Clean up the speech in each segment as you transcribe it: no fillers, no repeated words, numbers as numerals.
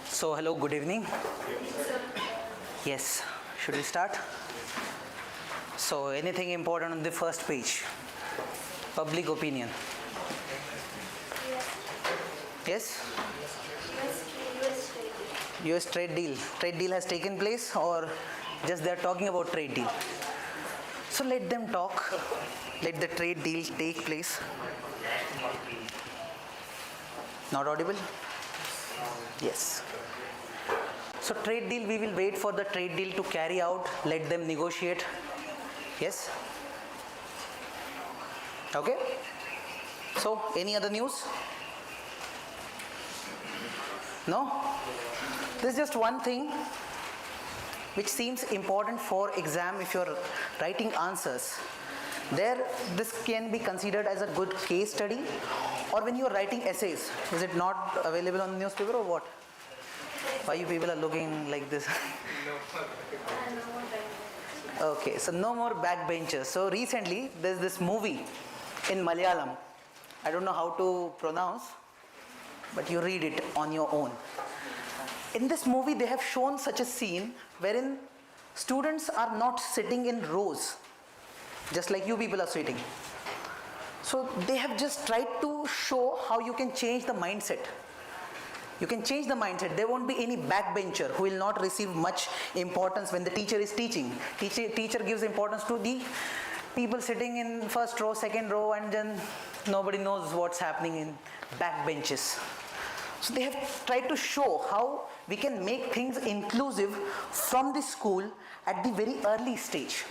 So hello, good evening. Yes, should we start? So anything important on the first page? Public opinion. Yes? US trade deal. Trade deal has taken place, or just they are talking about trade deal? So let them talk. Let the trade deal take place. Not audible? Yes. So trade deal, we will wait for the trade deal to carry out. Let them negotiate. Yes? Okay? So any other news? No? This is just one thing which seems important for exam if you're writing answers. This can be considered as a good case study, or when you're writing essays. Is it not available on the newspaper or what? Why you people are looking like this? Okay, so no more backbenchers. So recently there's this movie in Malayalam. I don't know how to pronounce, but you read it on your own. In this movie they have shown such a scene wherein students are not sitting in rows, just like you people are sitting. So they have just tried to show how you can change the mindset. You can change the mindset. There won't be any backbencher who will not receive much importance when the teacher is teaching. Teacher gives importance to the people sitting in first row, second row, and then nobody knows what's happening in backbenches. So they have tried to show how we can make things inclusive from the school at the very early stage.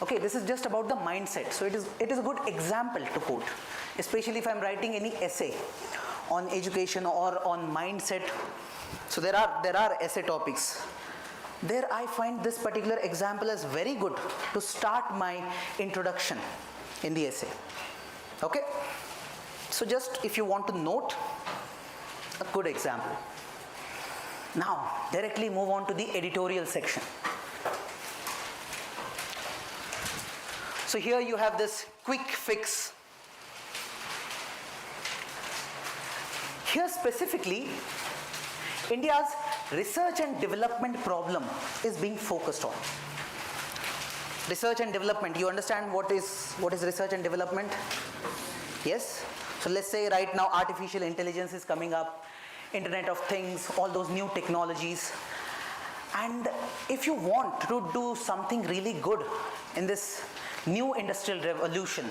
Okay, this is just about the mindset. So it is a good example to quote, especially if I'm writing any essay on education or on mindset. So there are essay topics. There I find this particular example as very good to start my introduction in the essay. Okay? So just if you want to note, a good example. Now, directly move on to the editorial section. So here you have this quick fix. Here specifically, India's research and development problem is being focused on. Research and development, you understand what is research and development? Yes? So let's say right now artificial intelligence is coming up, Internet of Things, all those new technologies. And if you want to do something really good in this new industrial revolution,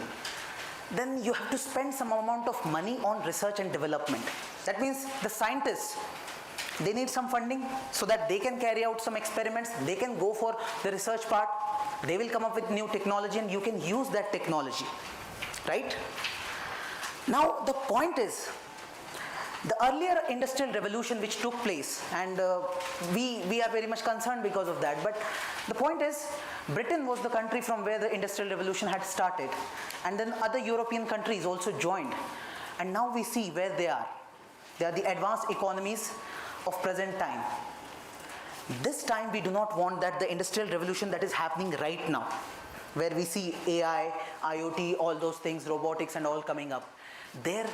then you have to spend some amount of money on research and development. That means the scientists, they need some funding so that they can carry out some experiments, they can go for the research part, they will come up with new technology and you can use that technology, right? Now the point is, the earlier industrial revolution which took place, and we are very much concerned because of that, but the point is, Britain was the country from where the industrial revolution had started, and then other European countries also joined, and now we see where they are. They are the advanced economies of present time. This time we do not want that the industrial revolution that is happening right now, where we see AI, IoT, all those things, robotics and all coming up. There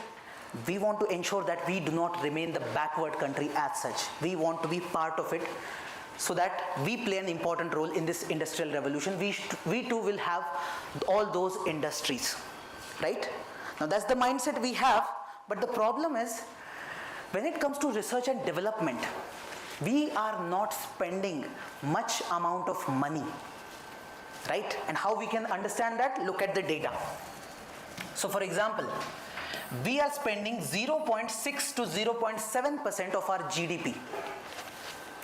we want to ensure that we do not remain the backward country as such. We want to be part of it so that we play an important role in this industrial revolution. We too will have all those industries, right? Now that's the mindset we have, but the problem is, when it comes to research and development, we are not spending much amount of money, right? And how we can understand that? Look at the data. So for example, we are spending 0.6 to 0.7% of our GDP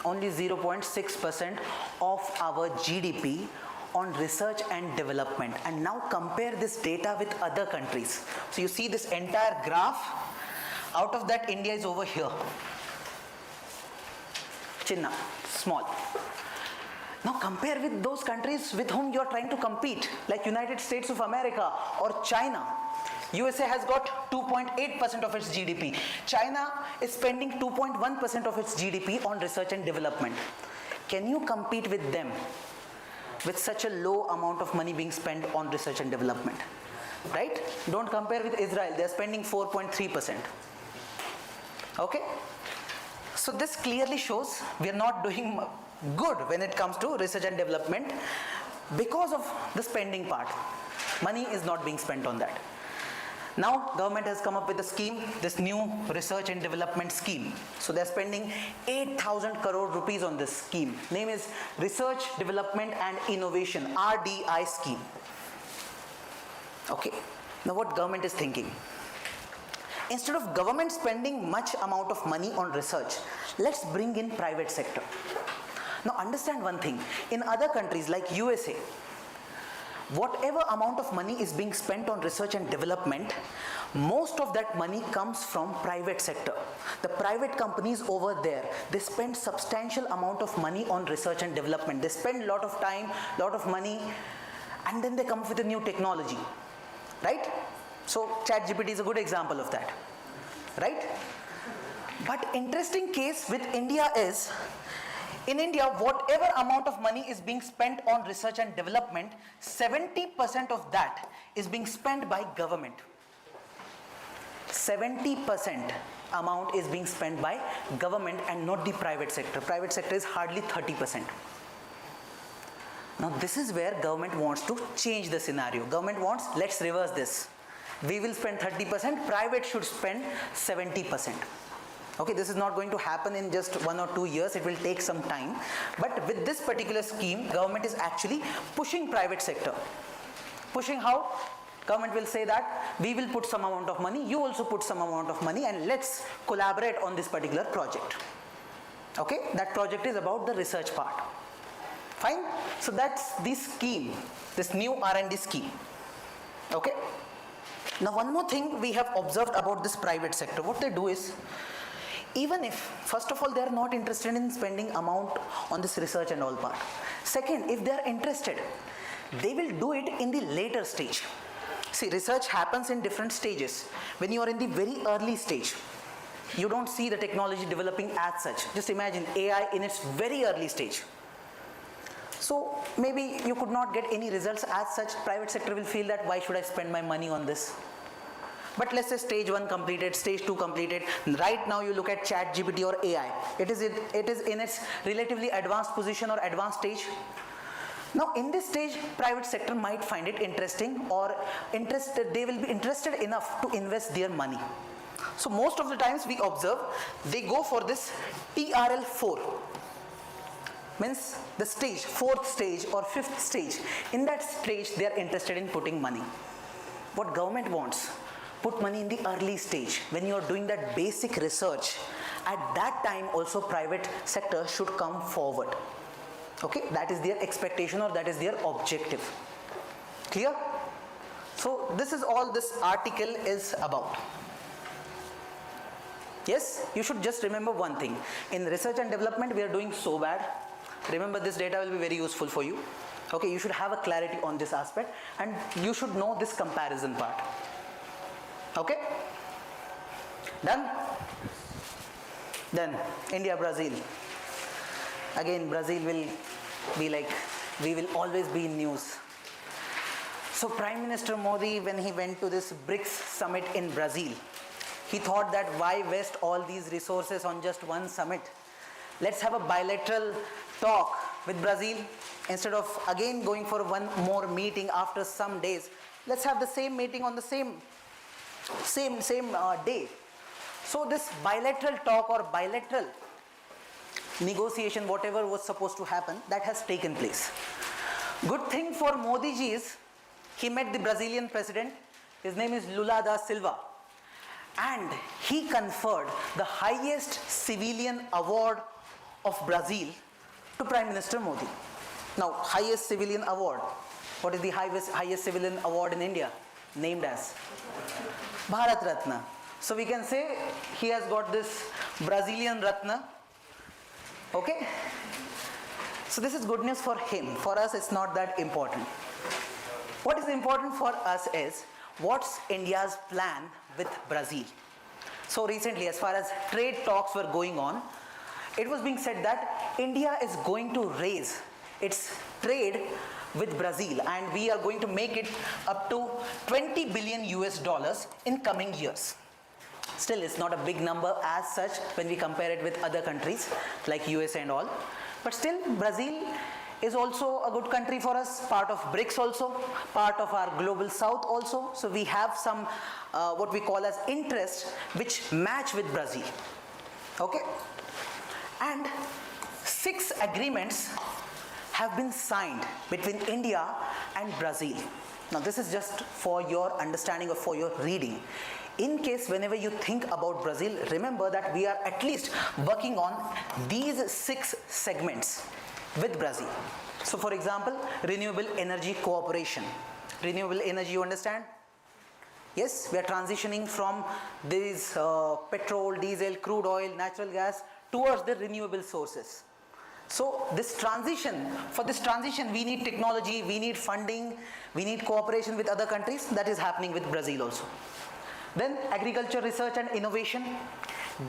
only 0.6% of our GDP on research and development. And now compare this data with other countries. So you see this entire graph, out of that India is over here. Chinna, small. Now compare with those countries with whom you are trying to compete, like United States of America or China. USA has got 2.8% of its GDP. China is spending 2.1% of its GDP on research and development. Can you compete with them with such a low amount of money being spent on research and development? Right? Don't compare with Israel. They are spending 4.3%. Okay? So this clearly shows we are not doing good when it comes to research and development because of the spending part. Money is not being spent on that. Now government has come up with a scheme, this new research and development scheme. So they are spending 8,000 crore rupees on this scheme. Name is Research, Development and Innovation, RDI scheme. Okay, now what government is thinking? Instead of government spending much amount of money on research, let's bring in private sector. Now understand one thing, in other countries like USA, whatever amount of money is being spent on research and development, most of that money comes from private sector. The private companies over there, they spend substantial amount of money on research and development. They spend a lot of time, lot of money, and then they come up with a new technology, right? So ChatGPT is a good example of that, right? But interesting case with India is, in India, whatever amount of money is being spent on research and development, 70% of that is being spent by government. 70% amount is being spent by government and not the private sector. Private sector is hardly 30%. Now this is where government wants to change the scenario. Government wants, let's reverse this. We will spend 30%, private should spend 70%. Okay, this is not going to happen in just 1 or 2 years, it will take some time. But with this particular scheme, government is actually pushing private sector. Pushing how? Government will say that we will put some amount of money, you also put some amount of money, and let's collaborate on this particular project. Okay, that project is about the research part. Fine? So that's the scheme, this new R&D scheme. Okay? Now one more thing we have observed about this private sector, what they do is, even if, first of all, they are not interested in spending amount on this research and all part. Second, if they are interested, they will do it in the later stage. See, research happens in different stages. When you are in the very early stage, you don't see the technology developing as such. Just imagine AI in its very early stage. So maybe you could not get any results as such. Private sector will feel that why should I spend my money on this? But let's say stage 1 completed, stage 2 completed. Right now you look at ChatGPT or AI. It is in its relatively advanced position or advanced stage. Now in this stage, private sector might find it interesting or they will be interested enough to invest their money. So most of the times we observe, they go for this TRL 4. Means the stage, 4th stage or 5th stage. In that stage, they are interested in putting money. What government wants? Put money in the early stage. When you are doing that basic research, at that time also private sector should come forward. Okay, that is their expectation or that is their objective. Clear? So this is all this article is about. Yes, you should just remember one thing. In research and development, we are doing so bad. Remember, this data will be very useful for you. Okay, you should have a clarity on this aspect and you should know this comparison part. Okay? Done? Then India, Brazil. Again, Brazil will be like, we will always be in news. So Prime Minister Modi, when he went to this BRICS summit in Brazil, he thought that why waste all these resources on just one summit? Let's have a bilateral talk with Brazil. Instead of again going for one more meeting after some days, let's have the same meeting on the same day. So this bilateral talk or bilateral negotiation, whatever was supposed to happen, that has taken place. Good thing for Modi ji is, he met the Brazilian president, his name is Lula da Silva, and he conferred the highest civilian award of Brazil to Prime Minister Modi. Now, highest civilian award. What is the highest civilian award in India? Named as Bharat Ratna. So we can say he has got this Brazilian Ratna. Okay? So this is good news for him. For us, it's not that important. What is important for us is what's India's plan with Brazil. So recently, as far as trade talks were going on, it was being said that India is going to raise its trade with Brazil, and we are going to make it up to 20 billion US dollars in coming years. Still, it's not a big number as such when we compare it with other countries like US and all. But still, Brazil is also a good country for us, part of BRICS also, part of our global south also. So we have some what we call as interests which match with Brazil. Okay? And 6 agreements have been signed between India and Brazil. Now this is just for your understanding or for your reading. In case whenever you think about Brazil, remember that we are at least working on these 6 segments with Brazil. So for example, renewable energy cooperation. Renewable energy, you understand? Yes, we are transitioning from these petrol, diesel, crude oil, natural gas towards the renewable sources. So this transition, for this transition we need technology, we need funding, we need cooperation with other countries. That is happening with Brazil also. Then agriculture, research and innovation,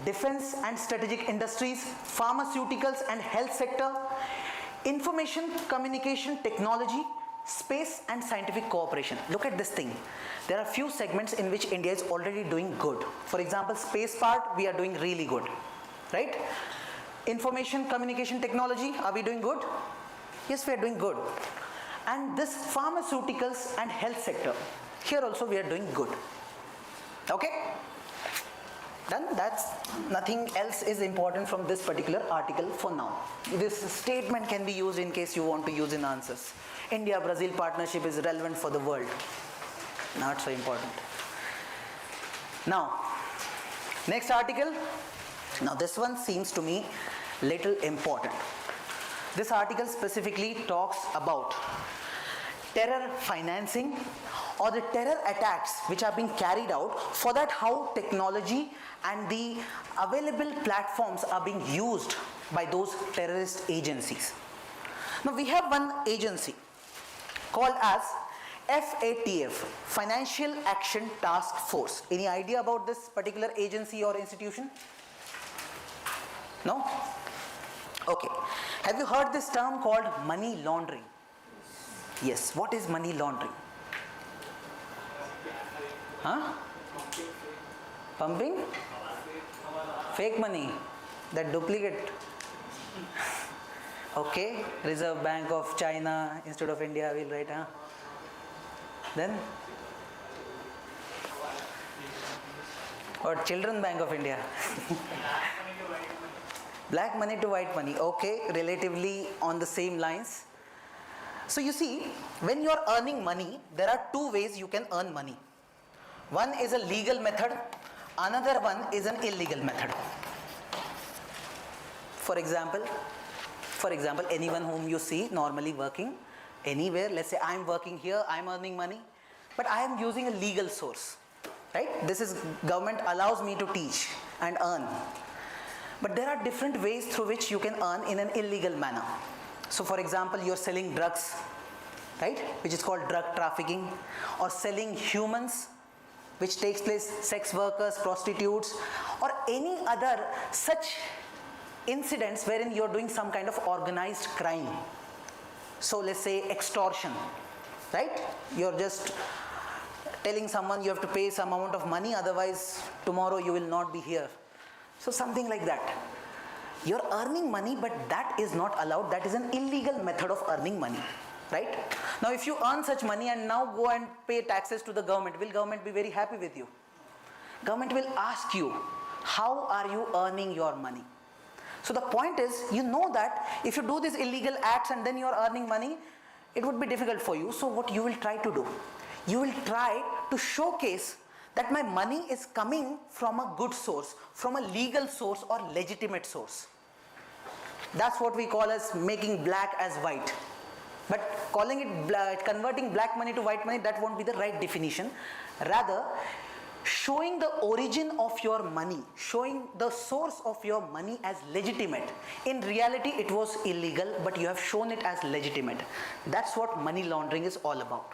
defense and strategic industries, pharmaceuticals and health sector, information communication technology, space and scientific cooperation. Look at this thing. There are few segments in which India is already doing good. For example, space part we are doing really good, right? Information communication technology, are we doing good? Yes, we are doing good. And this pharmaceuticals and health sector, here also we are doing good. Okay? Done? That's nothing else is important from this particular article for now. This statement can be used in case you want to use in answers. India-Brazil partnership is relevant for the world. Not so important. Now, next article. Now this one seems to me little important. This article specifically talks about terror financing or the terror attacks which are being carried out, for that how technology and the available platforms are being used by those terrorist agencies. Now we have one agency called as FATF, Financial Action Task Force. Any idea about this particular agency or institution? No? Okay. Have you heard this term called money laundering? Yes. What is money laundering? Huh? Pumping? Fake money. That duplicate. Okay. Reserve Bank of China instead of India will write, huh? Then? Or Children Bank of India. Black money to white money. Okay, relatively on the same lines. So you see, when you are earning money, there are 2 ways you can earn money. One is a legal method, another one is an illegal method. For example, anyone whom you see normally working anywhere, let's say I am working here, I am earning money, but I am using a legal source, right? This is government allows me to teach and earn. But there are different ways through which you can earn in an illegal manner. So for example, you are selling drugs, right, which is called drug trafficking, or selling humans, which takes place, sex workers, prostitutes, or any other such incidents wherein you are doing some kind of organized crime. So let's say extortion, right? You are just telling someone you have to pay some amount of money, otherwise tomorrow you will not be here. So something like that. You're earning money, but that is not allowed. That is an illegal method of earning money, right? Now if you earn such money and now go and pay taxes to the government, will government be very happy with you? Government will ask you, how are you earning your money? So the point is, you know that if you do these illegal acts and then you are earning money, it would be difficult for you. So what you will try to do? You will try to showcase that my money is coming from a good source, from a legal source or legitimate source. That's what we call as making black as white. But calling it converting black money to white money, that won't be the right definition. Rather, showing the origin of your money, showing the source of your money as legitimate. In reality, it was illegal, but you have shown it as legitimate. That's what money laundering is all about.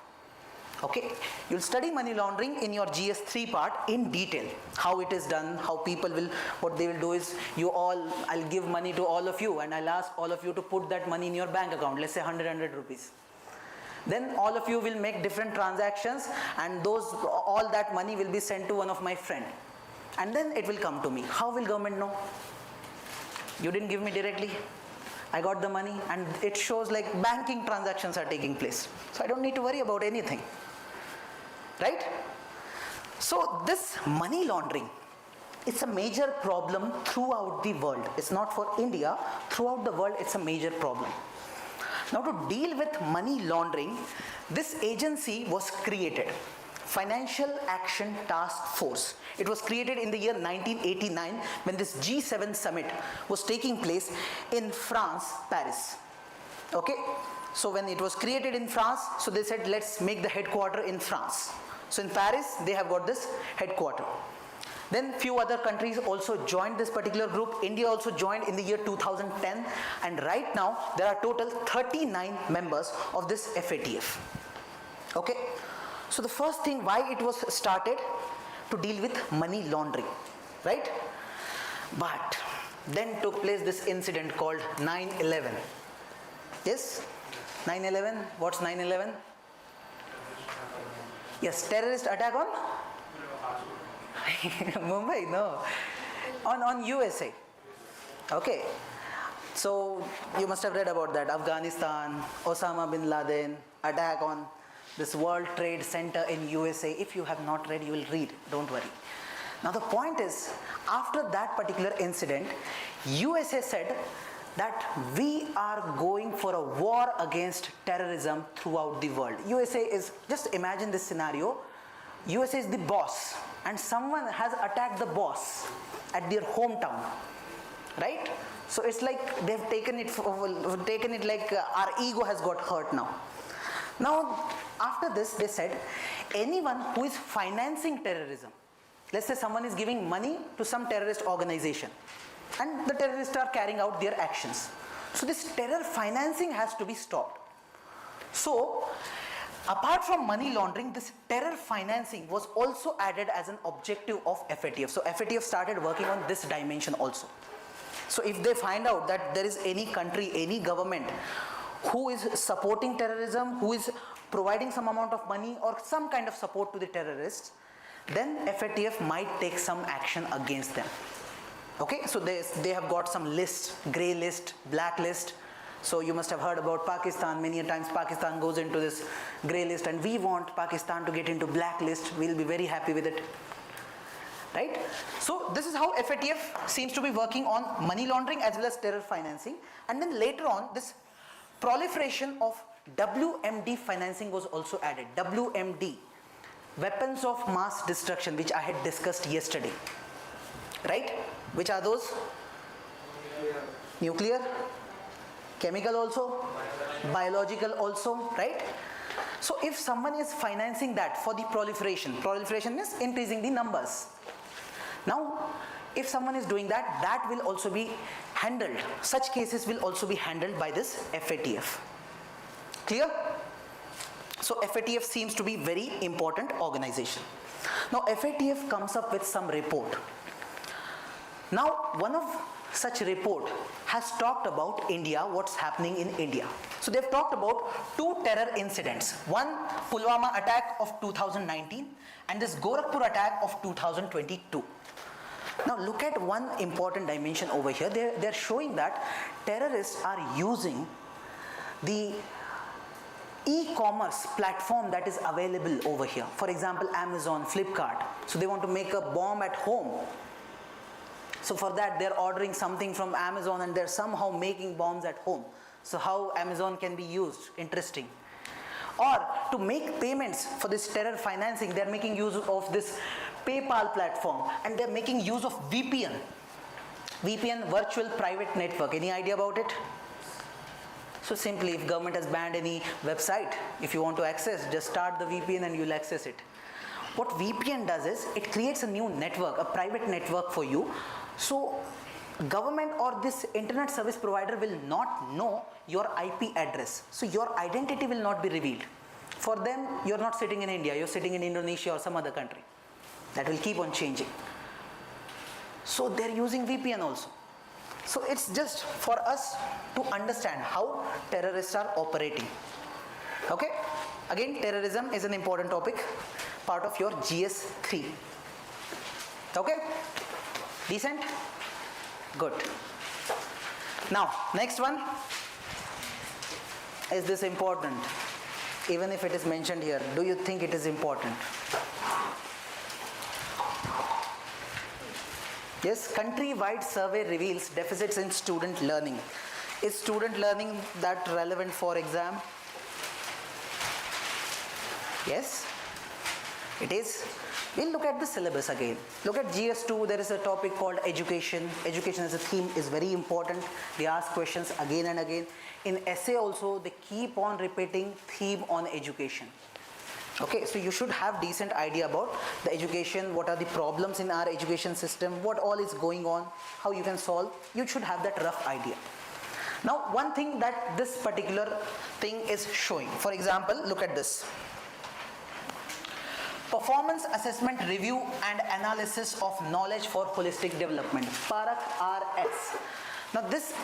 Okay, you'll study money laundering in your GS3 part in detail, how it is done, how people will, what they will do is, I'll give money to all of you and I'll ask all of you to put that money in your bank account, let's say 100 rupees. Then all of you will make different transactions and all that money will be sent to one of my friend. And then it will come to me. How will government know? You didn't give me directly. I got the money and it shows like banking transactions are taking place. So I don't need to worry about anything. Right? So this money laundering, it's a major problem throughout the world. It's not for India. Throughout the world, it's a major problem. Now to deal with money laundering, this agency was created, Financial Action Task Force. It was created in the year 1989 when this G7 summit was taking place in France, Paris. Okay, so when it was created in France, so they said let's make the headquarter in France. So in Paris, they have got this headquarter. Then few other countries also joined this particular group. India also joined in the year 2010, and right now there are total 39 members of this FATF. Okay, so the first thing why it was started to deal with money laundering, right? But then took place this incident called 9/11. Yes, 9/11. What's 9/11? Yes, terrorist attack on Mumbai, no, on USA. Okay, so you must have read about that. Afghanistan, Osama bin Laden, attack on this World Trade Center in USA. If you have not read, you will read, don't worry. Now the point is, after that particular incident, USA said that we are going for a war against terrorism throughout the world. USA is, just imagine this scenario, USA is the boss and someone has attacked the boss at their hometown, right? So it's like they've taken it like our ego has got hurt now. Now after this they said anyone who is financing terrorism, let's say someone is giving money to some terrorist organization and the terrorists are carrying out their actions. So this terror financing has to be stopped. So apart from money laundering, this terror financing was also added as an objective of FATF. So FATF started working on this dimension also. So if they find out that there is any country, any government who is supporting terrorism, who is providing some amount of money or some kind of support to the terrorists, then FATF might take some action against them. Okay, so they have got some lists, grey list, black list. So you must have heard about Pakistan. Many a times Pakistan goes into this grey list and we want Pakistan to get into black list. We'll be very happy with it. Right? So this is how FATF seems to be working on money laundering as well as terror financing. And then later on, this proliferation of WMD financing was also added. WMD, weapons of mass destruction, which I had discussed yesterday. Right? Which are those? Nuclear, chemical also, biological also, right? So if someone is financing that for the proliferation means increasing the numbers. Now, if someone is doing that, that will also be handled. Such cases will also be handled by this FATF. Clear? So FATF seems to be very important organization. Now FATF comes up with some report. Now one of such report has talked about India, what's happening in India. So they've talked about two terror incidents. One, Pulwama attack of 2019 and this Gorakhpur attack of 2022. Now look at one important dimension over here. They're showing that terrorists are using the e-commerce platform that is available over here. For example, Amazon, Flipkart. So they want to make a bomb at home. So for that they're ordering something from Amazon and they're somehow making bombs at home. So how Amazon can be used? Interesting. Or to make payments for this terror financing, they're making use of this PayPal platform and they're making use of VPN. VPN, virtual private network. Any idea about it? So simply, if government has banned any website, if you want to access, just start the VPN and you'll access it. What VPN does is, it creates a new network, a private network for you. So government or this internet service provider will not know your IP address. So your identity will not be revealed. For them, you're not sitting in India, you're sitting in Indonesia or some other country. That will keep on changing. So they're using VPN also. So it's just for us to understand how terrorists are operating. Okay? Again, terrorism is an important topic, part of your GS 3. Okay? Decent? Good. Now, next one. Is this important? Even if it is mentioned here, do you think it is important? Yes, country-wide survey reveals deficits in student learning. Is student learning that relevant for exam? Yes, it is. We'll look at the syllabus again. Look at GS2, there is a topic called education. Education as a theme is very important. They ask questions again and again. In essay also, they keep on repeating theme on education. Okay, so you should have decent idea about the education, what are the problems in our education system, what all is going on, how you can solve. You should have that rough idea. Now, one thing that this particular thing is showing, for example, look at this. Performance Assessment Review and Analysis of Knowledge for Holistic Development, PARAK RS. Now, this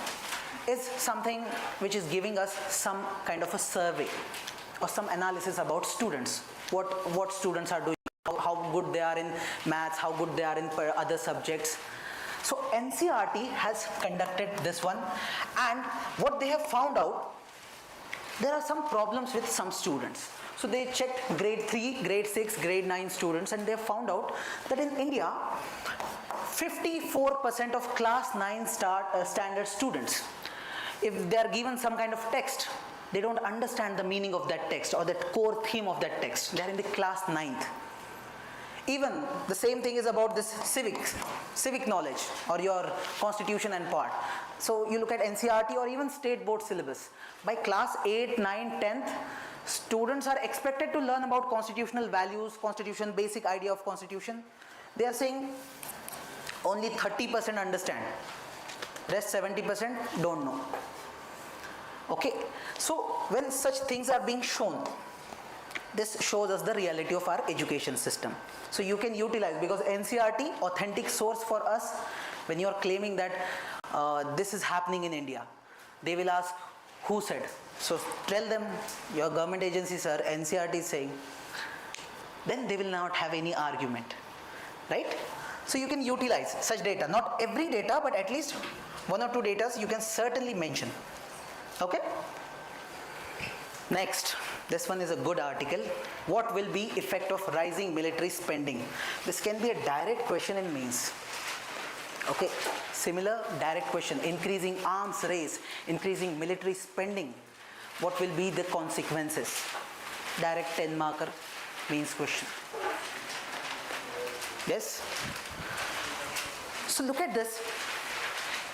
is something which is giving us some kind of a survey or some analysis about students, what students are doing, how good they are in maths, how good they are in other subjects. So NCERT has conducted this one, and what they have found out, there are some problems with some students. So they checked grade 3, grade 6, grade 9 students, and they have found out that in India, 54% of class 9 standard students, if they are given some kind of text, they don't understand the meaning of that text or that core theme of that text. They are in the class 9th. Even the same thing is about this civic knowledge or your constitution and part. So you look at NCERT or even state board syllabus. By class 8, 9, 10th, students are expected to learn about constitutional values, constitution, basic idea of constitution. They are saying only 30% understand. Rest 70% don't know. Okay, so when such things are being shown, this shows us the reality of our education system. So you can utilize, because NCERT, authentic source for us, when you are claiming that this is happening in India, they will ask, who said? So tell them, your government agencies are, NCERT is saying, then they will not have any argument, right? So you can utilize such data, not every data, but at least 1 or 2 data you can certainly mention. Okay? Next, this one is a good article. What will be effect of rising military spending? This can be a direct question in mains. Okay, similar direct question. Increasing arms race, increasing military spending. What will be the consequences? Direct 10 marker mains question. Yes? So look at this.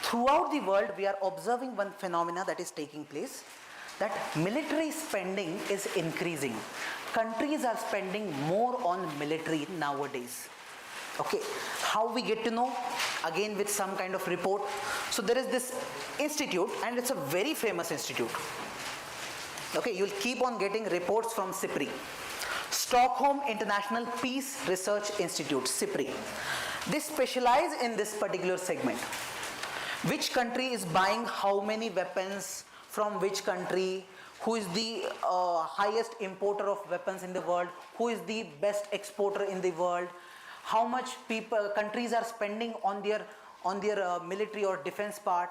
Throughout the world, we are observing one phenomena that is taking place, that military spending is increasing. Countries are spending more on military nowadays. Okay, how we get to know? Again with some kind of report. So there is this institute, and it's a very famous institute. Okay, you'll keep on getting reports from SIPRI. Stockholm International Peace Research Institute, SIPRI. They specialize in this particular segment. Which country is buying how many weapons from which country, who is the highest importer of weapons in the world, who is the best exporter in the world, how much countries are spending on their military or defense part.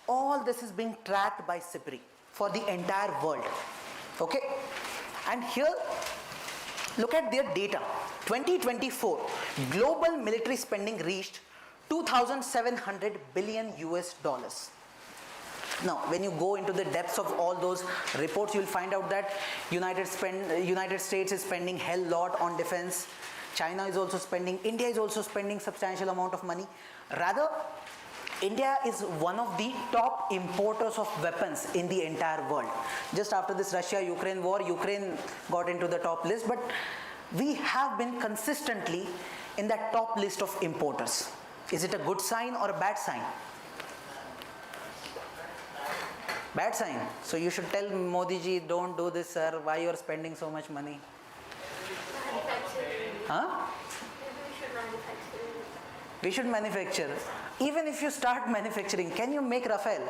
All this is being tracked by SIPRI for the entire world. Okay, and here look at their data. 2024 global military spending reached 2,700 billion US dollars. Now, when you go into the depths of all those reports, you will find out that United States is spending hell lot on defense. China is also spending. India is also spending substantial amount of money. Rather, India is one of the top importers of weapons in the entire world. Just after this Russia-Ukraine war, Ukraine got into the top list, but we have been consistently in that top list of importers. Is it a good sign or a bad sign? Bad sign. So you should tell Modi ji, don't do this, sir. Why you are spending so much money? Huh? We should manufacture. Even if you start manufacturing, can you make Rafale?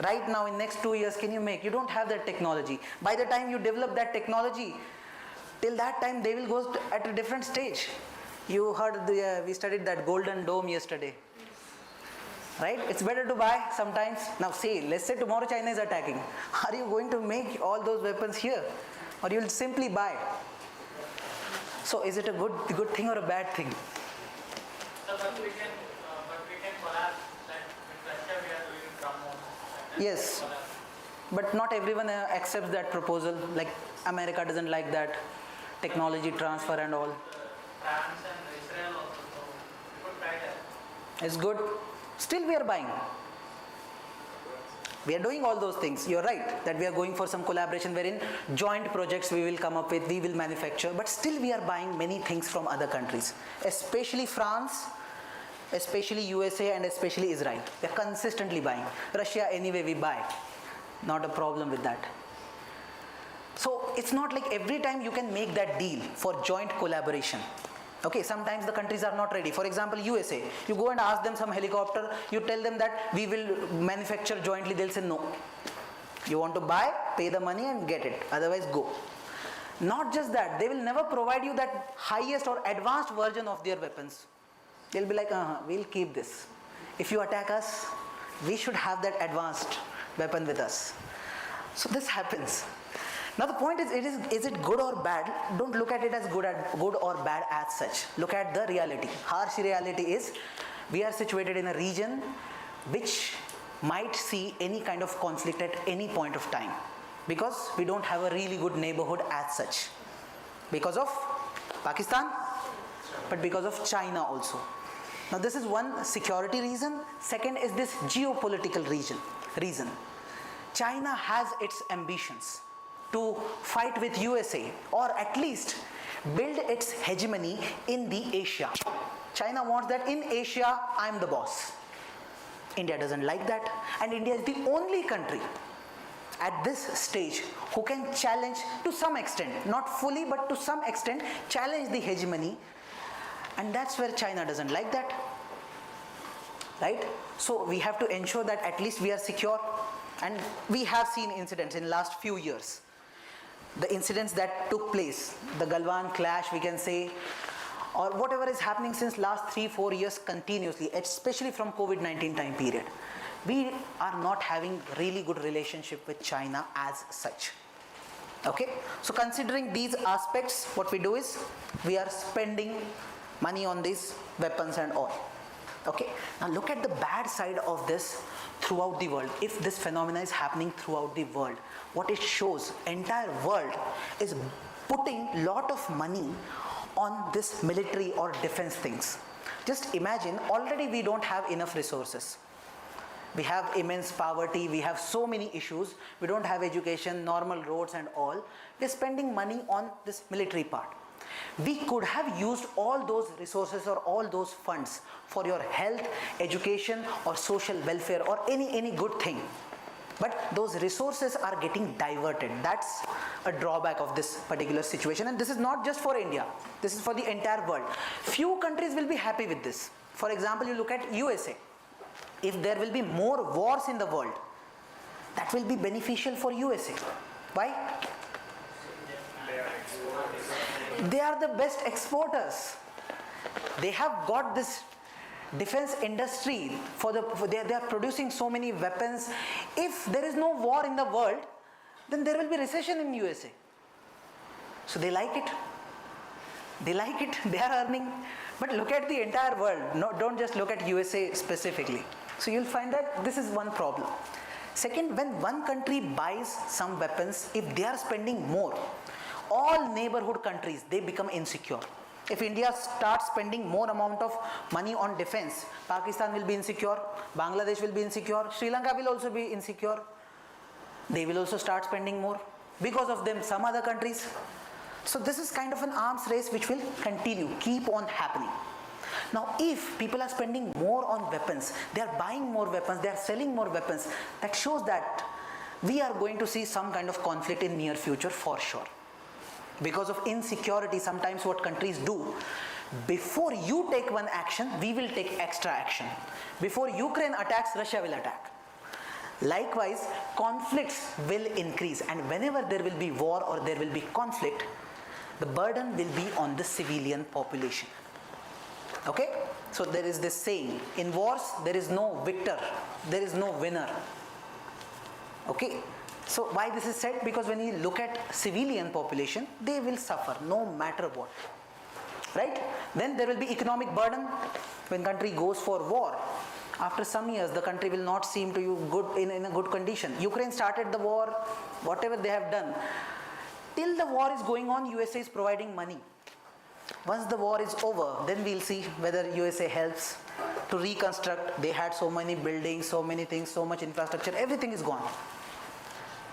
Right now, in next 2 years, can you make? You don't have that technology. By the time you develop that technology, till that time they will go at a different stage. You heard we studied that Golden Dome yesterday. Right? It's better to buy sometimes. Now say, let's say tomorrow China is attacking. Are you going to make all those weapons here? Or you will simply buy? So is it a good thing or a bad thing? But we can collapse that with Russia we are doing BrahMos. Yes, but not everyone accepts that proposal. Like America doesn't like that technology transfer and all. France and Israel also, so we could try that. It's good. Still we are buying. We are doing all those things. You're right that we are going for some collaboration wherein joint projects we will come up with, we will manufacture, but still we are buying many things from other countries, especially France, especially USA and especially Israel. We are consistently buying. Russia anyway we buy. Not a problem with that. So it's not like every time you can make that deal for joint collaboration. Okay, sometimes the countries are not ready. For example, USA, you go and ask them some helicopter, you tell them that we will manufacture jointly, they'll say no. You want to buy, pay the money and get it, otherwise go. Not just that, they will never provide you that highest or advanced version of their weapons. They'll be like, we'll keep this. If you attack us, we should have that advanced weapon with us. So this happens. Now the point is it good or bad? Don't look at it as good or bad as such. Look at the reality. Harsh reality is, we are situated in a region which might see any kind of conflict at any point of time, because we don't have a really good neighborhood as such. Because of Pakistan, but because of China also. Now this is one security reason. Second is this geopolitical reason. China has its ambitions to fight with USA, or at least build its hegemony in the Asia. China wants that in Asia, I'm the boss. India doesn't like that, and India is the only country at this stage who can challenge to some extent, not fully but to some extent, challenge the hegemony, and that's where China doesn't like that. Right? So we have to ensure that at least we are secure, and we have seen incidents in last few years. The incidents that took place, the Galwan clash we can say, or whatever is happening since last 3-4 years continuously, especially from COVID-19 time period. We are not having really good relationship with China as such. Okay, so considering these aspects, what we do is, we are spending money on these weapons and all. Okay, now look at the bad side of this throughout the world. If this phenomena is happening throughout the world, what it shows, entire world is putting lot of money on this military or defense things. Just imagine, already we don't have enough resources. We have immense poverty, we have so many issues, we don't have education, normal roads and all. We're spending money on this military part. We could have used all those resources or all those funds for your health, education or social welfare or any good thing. But those resources are getting diverted. That's a drawback of this particular situation. And this is not just for India. This is for the entire world. Few countries will be happy with this. For example, you look at USA. If there will be more wars in the world, that will be beneficial for USA. Why? They are the best exporters. They have got this defense industry they are producing so many weapons. If there is no war in the world, then there will be recession in USA. So they like it. They like it. They are earning. But look at the entire world. No, don't just look at USA specifically. So you'll find that this is one problem. Second, when one country buys some weapons, if they are spending more, all neighborhood countries, they become insecure. If India starts spending more amount of money on defense, Pakistan will be insecure, Bangladesh will be insecure, Sri Lanka will also be insecure. They will also start spending more. Because of them, some other countries. So this is kind of an arms race which will continue, keep on happening. Now if people are spending more on weapons, they are buying more weapons, they are selling more weapons, that shows that we are going to see some kind of conflict in near future for sure. Because of insecurity, sometimes what countries do, before you take one action, we will take extra action. Before Ukraine attacks, Russia will attack. Likewise, conflicts will increase, and whenever there will be war or there will be conflict, the burden will be on the civilian population. Okay? So there is this saying, in wars there is no victor, there is no winner. Okay? So why this is said? Because when you look at civilian population, they will suffer no matter what. Right? Then there will be economic burden. When country goes for war, after some years the country will not seem to you good in a good condition. Ukraine started the war, whatever they have done. Till the war is going on, USA is providing money. Once the war is over, then we'll see whether USA helps to reconstruct. They had so many buildings, so many things, so much infrastructure, everything is gone.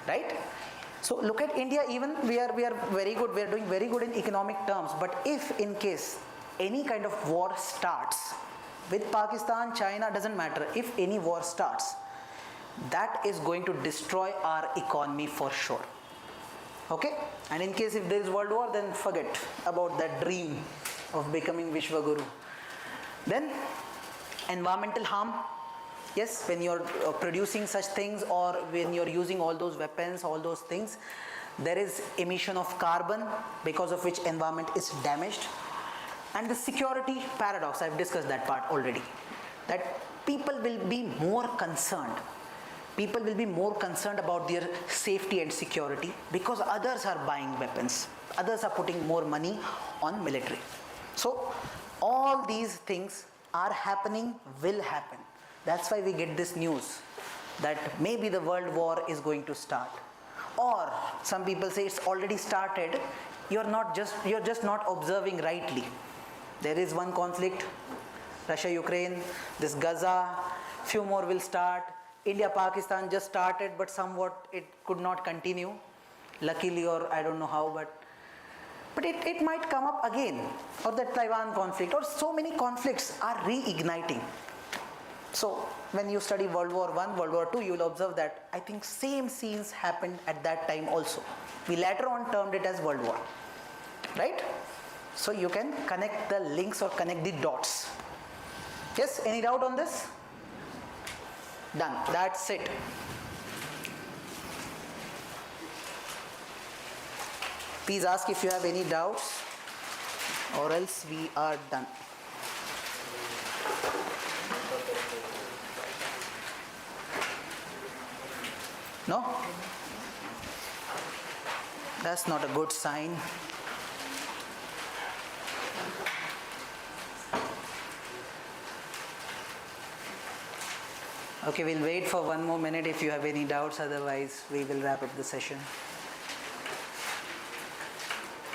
Right? So look at India, even we are very good, we are doing very good in economic terms, but if in case any kind of war starts, with Pakistan, China, doesn't matter, if any war starts, that is going to destroy our economy for sure. Okay? And in case if there is world war, then forget about that dream of becoming Vishwaguru. Then environmental harm. Yes, when you're producing such things or when you're using all those weapons, all those things, there is emission of carbon, because of which environment is damaged. And the security paradox, I've discussed that part already, that people will be more concerned. People will be more concerned about their safety and security because others are buying weapons. Others are putting more money on military. So all these things are happening, will happen. That's why we get this news that maybe the world war is going to start. Or some people say it's already started. You're just not observing rightly. There is one conflict, Russia, Ukraine, this Gaza, few more will start. India, Pakistan just started, but somewhat it could not continue. Luckily, or I don't know how, but it might come up again. Or the Taiwan conflict, or so many conflicts are reigniting. So when you study World War I, World War II, you will observe that I think same scenes happened at that time also. We later on termed it as World War. Right? So you can connect the links or connect the dots. Yes, any doubt on this? Done. That's it. Please ask if you have any doubts, or else we are done. No? That's not a good sign. Okay, we'll wait for one more minute if you have any doubts, otherwise we will wrap up the session.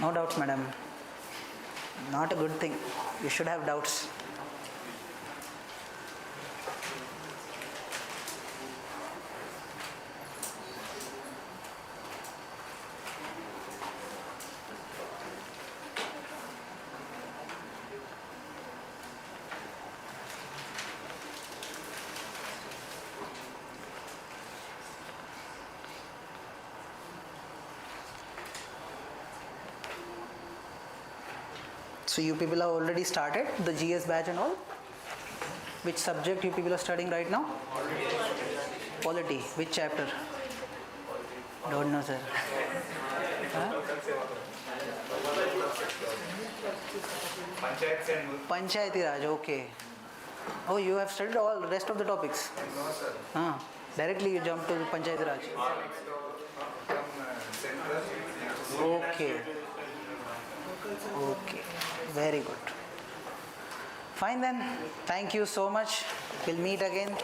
No doubts, madam. Not a good thing. You should have doubts. So you people have already started the GS batch and all? Which subject you people are studying right now? Polity. Which chapter? Don't know, sir. Huh? Panchayati Raj, okay. Oh, you have studied all the rest of the topics? No, sir. Directly you jump to Panchayati Raj. Okay. Okay. Very good. Fine then. Thank you so much. We'll meet again.